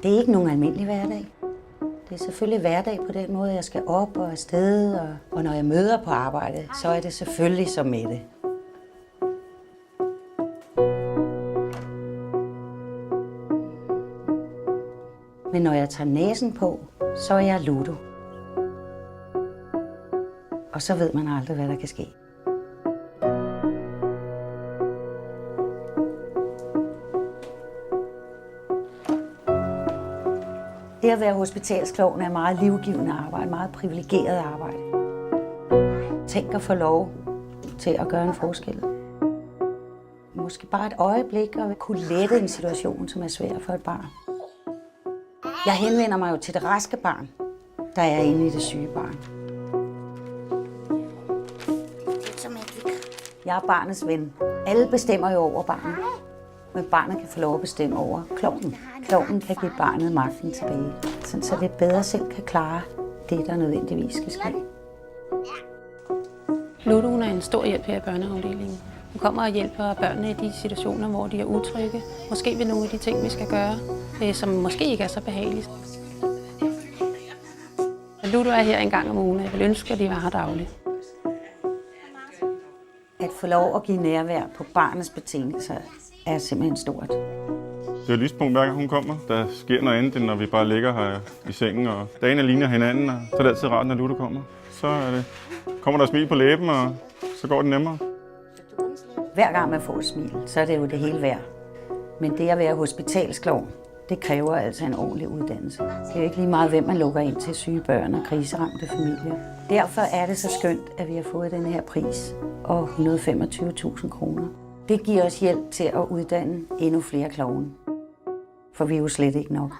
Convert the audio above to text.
Det er ikke nogen almindelig hverdag. Det er selvfølgelig hverdag på den måde, jeg skal op og afsted, og når jeg møder på arbejde, så er det selvfølgelig som Mette. Men når jeg tager næsen på, så er jeg Ludo. Og så ved man aldrig, hvad der kan ske. Det at være hospitalsklovn er meget livgivende arbejde, meget privilegeret arbejde. Tænk at få lov til at gøre en forskel. Måske bare et øjeblik og kunne lette en situation, som er svær for et barn. Jeg henvender mig jo til det raske barn, der er inde i det syge barn. Jeg er barnets ven. Alle bestemmer jo over barnet, men barnet kan få lov at bestemme over klovnen. Klovnen kan give barnet magten tilbage, så det bedre selv kan klare det, der nødvendigvis skal ske. Ludo er en stor hjælp her i børneafdelingen. Hun kommer og hjælper børnene i de situationer, hvor de er utrygge. Måske ved nogle af de ting, vi skal gøre, som måske ikke er så behagelige. Ludo er her en gang om ugen, og jeg vil ønske, at de var her dagligt. At få lov at give nærvær på barnets betingelser er simpelthen stort. Det er et lyspunkt, hver gang hun kommer. Der sker noget andet, end når vi bare ligger her i sengen, og dagene ligner hinanden, og så er det altid rart, når Ludo kommer. Så kommer der smil på læben, og så går det nemmere. Hver gang man får et smil, så er det jo det hele værd. Men det at være hospitalsklovn, det kræver altså en ordentlig uddannelse. Det er jo ikke lige meget, hvem man lukker ind til syge børn og kriseramte familier. Derfor er det så skønt, at vi har fået den her pris og 125.000 kroner. Det giver os hjælp til at uddanne endnu flere klovne. For vi er jo slet ikke nok.